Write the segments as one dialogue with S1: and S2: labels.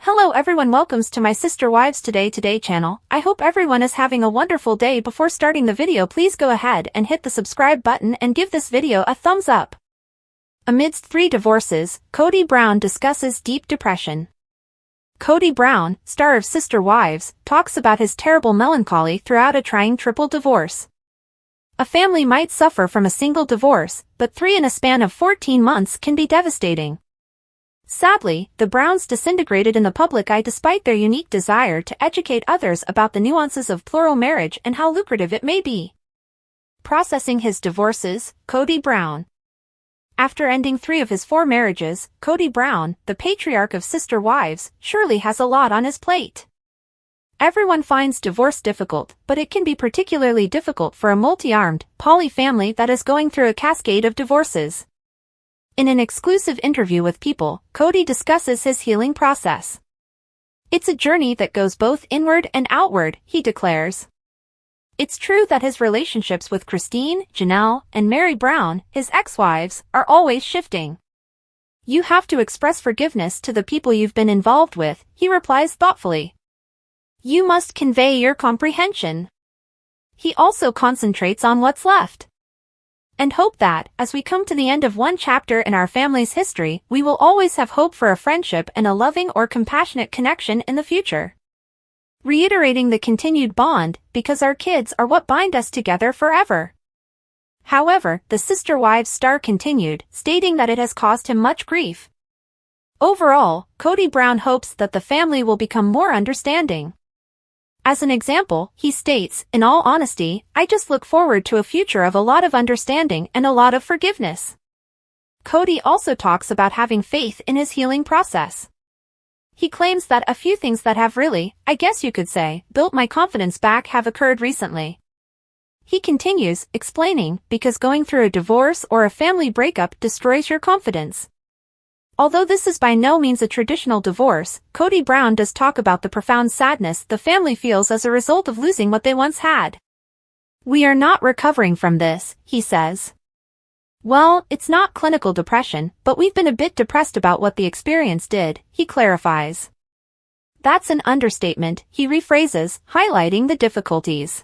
S1: Hello everyone, welcomes to my Sister Wives Today channel. I hope everyone is having a wonderful day. Before starting the video, please go ahead and hit the subscribe button and give this video a thumbs up. Amidst 3 divorces, Kody Brown discusses deep depression. Kody Brown, star of Sister Wives, talks about his terrible melancholy throughout a trying triple divorce. A family might suffer from a single divorce, but 3 in a span of 14 months can be devastating. Sadly, the Browns disintegrated in the public eye despite their unique desire to educate others about the nuances of plural marriage and how lucrative it may be. Processing his divorces, Kody Brown. After ending 3 of his 4 marriages, Kody Brown, the patriarch of Sister Wives, surely has a lot on his plate. Everyone finds divorce difficult, but it can be particularly difficult for a multi-armed, poly family that is going through a cascade of divorces. In an exclusive interview with People, Kody discusses his healing process. It's a journey that goes both inward and outward, he declares. It's true that his relationships with Christine, Janelle, and Mary Brown, his ex-wives, are always shifting. You have to express forgiveness to the people you've been involved with, he replies thoughtfully. You must convey your comprehension. He also concentrates on what's left. And hope that, as we come to the end of one chapter in our family's history, we will always have hope for a friendship and a loving or compassionate connection in the future. Reiterating the continued bond, because our kids are what bind us together forever. However, the Sister Wives star continued, stating that it has caused him much grief. Overall, Kody Brown hopes that the family will become more understanding. As an example, he states, "In all honesty, I just look forward to a future of a lot of understanding and a lot of forgiveness." Kody also talks about having faith in his healing process. He claims that a few things that have really, I guess you could say, built my confidence back have occurred recently. He continues, explaining, because going through a divorce or a family breakup destroys your confidence. Although this is by no means a traditional divorce, Kody Brown does talk about the profound sadness the family feels as a result of losing what they once had. We are not recovering from this, he says. Well, it's not clinical depression, but we've been a bit depressed about what the experience did, he clarifies. That's an understatement, he rephrases, highlighting the difficulties.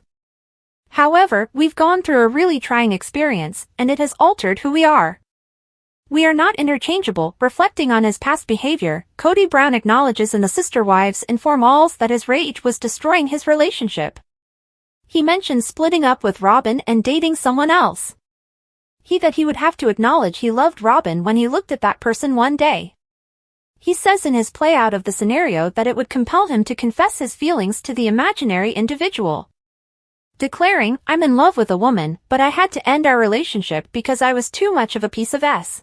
S1: However, we've gone through a really trying experience, and it has altered who we are. We are not interchangeable. Reflecting on his past behavior, Kody Brown acknowledges in the Sister Wives inform alls that his rage was destroying his relationship. He mentions splitting up with Robin and dating someone else. He would have to acknowledge he loved Robin when he looked at that person one day. He says in his play out of the scenario that it would compel him to confess his feelings to the imaginary individual. Declaring, "I'm in love with a woman, but I had to end our relationship because I was too much of a piece of S.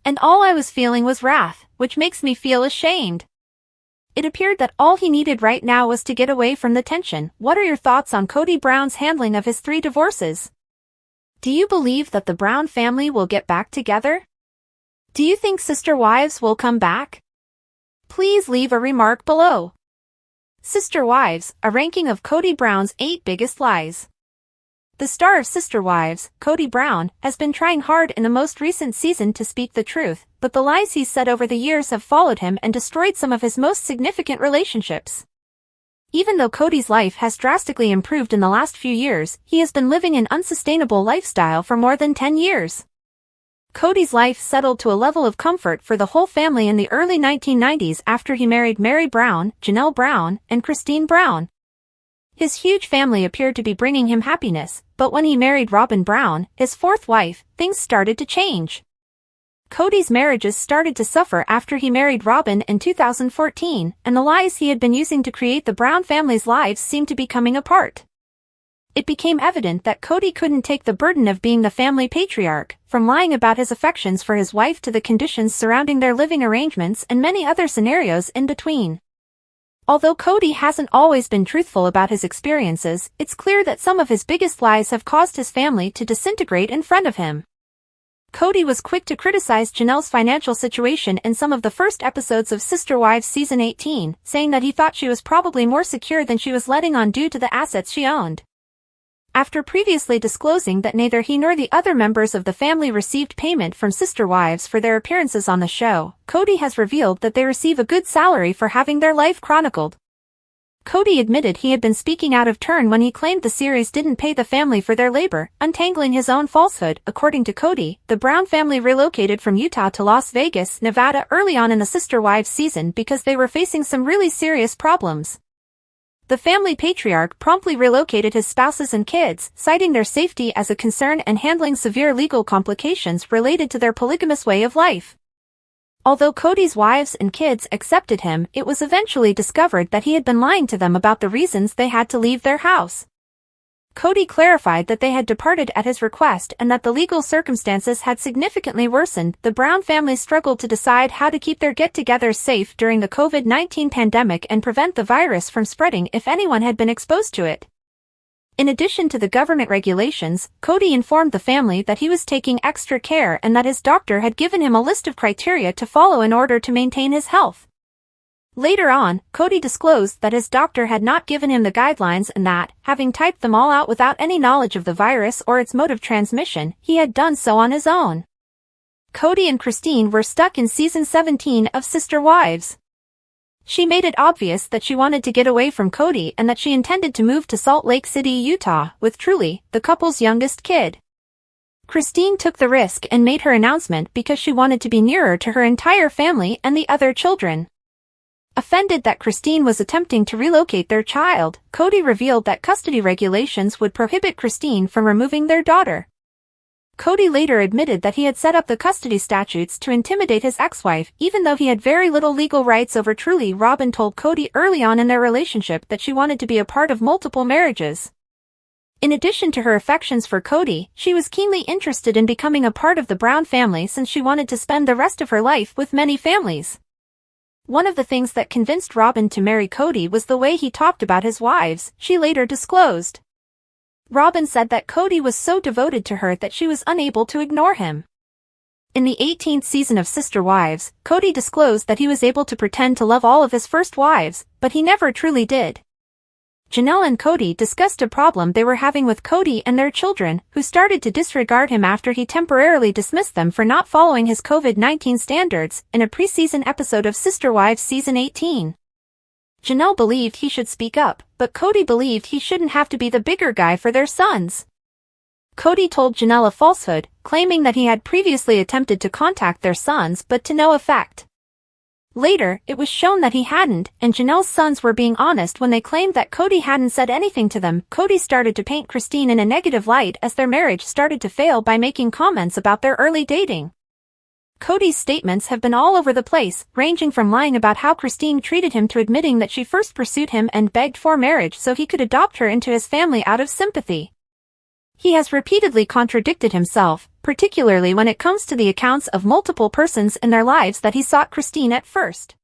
S1: And all I was feeling was wrath, which makes me feel ashamed." It appeared that all he needed right now was to get away from the tension. What are your thoughts on Kody Brown's handling of his 3 divorces? Do you believe that the Brown family will get back together? Do you think Sister Wives will come back? Please leave a remark below. Sister Wives, a ranking of Kody Brown's 8 biggest lies. The star of Sister Wives, Kody Brown, has been trying hard in the most recent season to speak the truth, but the lies he's said over the years have followed him and destroyed some of his most significant relationships. Even though Kody's life has drastically improved in the last few years, he has been living an unsustainable lifestyle for more than 10 years. Kody's life settled to a level of comfort for the whole family in the early 1990s after he married Mary Brown, Janelle Brown, and Christine Brown. His huge family appeared to be bringing him happiness, but when he married Robin Brown, his 4th wife, things started to change. Kody's marriages started to suffer after he married Robin in 2014, and the lies he had been using to create the Brown family's lives seemed to be coming apart. It became evident that Kody couldn't take the burden of being the family patriarch, from lying about his affections for his wife to the conditions surrounding their living arrangements and many other scenarios in between. Although Kody hasn't always been truthful about his experiences, it's clear that some of his biggest lies have caused his family to disintegrate in front of him. Kody was quick to criticize Janelle's financial situation in some of the first episodes of Sister Wives Season 18, saying that he thought she was probably more secure than she was letting on due to the assets she owned. After previously disclosing that neither he nor the other members of the family received payment from sister wives for their appearances on the show, Kody has revealed that they receive a good salary for having their life chronicled. Kody admitted he had been speaking out of turn when he claimed the series didn't pay the family for their labor, untangling his own falsehood. According to Kody, the Brown family relocated from Utah to Las Vegas, Nevada early on in the Sister Wives season because they were facing some really serious problems. The family patriarch promptly relocated his spouses and kids, citing their safety as a concern and handling severe legal complications related to their polygamous way of life. Although Kody's wives and kids accepted him, it was eventually discovered that he had been lying to them about the reasons they had to leave their house. Kody clarified that they had departed at his request and that the legal circumstances had significantly worsened. The Brown family struggled to decide how to keep their get-togethers safe during the COVID-19 pandemic and prevent the virus from spreading if anyone had been exposed to it. In addition to the government regulations, Kody informed the family that he was taking extra care and that his doctor had given him a list of criteria to follow in order to maintain his health. Later on, Kody disclosed that his doctor had not given him the guidelines and that, having typed them all out without any knowledge of the virus or its mode of transmission, he had done so on his own. Kody and Christine were stuck in season 17 of Sister Wives. She made it obvious that she wanted to get away from Kody and that she intended to move to Salt Lake City, Utah, with Truly, the couple's youngest kid. Christine took the risk and made her announcement because she wanted to be nearer to her entire family and the other children. Offended that Christine was attempting to relocate their child, Kody revealed that custody regulations would prohibit Christine from removing their daughter. Kody later admitted that he had set up the custody statutes to intimidate his ex-wife, even though he had very little legal rights over Truly. Robyn told Kody early on in their relationship that she wanted to be a part of multiple marriages. In addition to her affections for Kody, she was keenly interested in becoming a part of the Brown family since she wanted to spend the rest of her life with many families. One of the things that convinced Robyn to marry Kody was the way he talked about his wives, she later disclosed. Robyn said that Kody was so devoted to her that she was unable to ignore him. In the 18th season of Sister Wives, Kody disclosed that he was able to pretend to love all of his first wives, but he never truly did. Janelle and Kody discussed a problem they were having with Kody and their children, who started to disregard him after he temporarily dismissed them for not following his COVID-19 standards, in a preseason episode of Sister Wives season 18. Janelle believed he should speak up, but Kody believed he shouldn't have to be the bigger guy for their sons. Kody told Janelle a falsehood, claiming that he had previously attempted to contact their sons but to no effect. Later, it was shown that he hadn't, and Janelle's sons were being honest when they claimed that Kody hadn't said anything to them. Kody started to paint Christine in a negative light as their marriage started to fail by making comments about their early dating. Kody's statements have been all over the place, ranging from lying about how Christine treated him to admitting that she first pursued him and begged for marriage so he could adopt her into his family out of sympathy. He has repeatedly contradicted himself, particularly when it comes to the accounts of multiple persons in their lives that he sought Christine at first.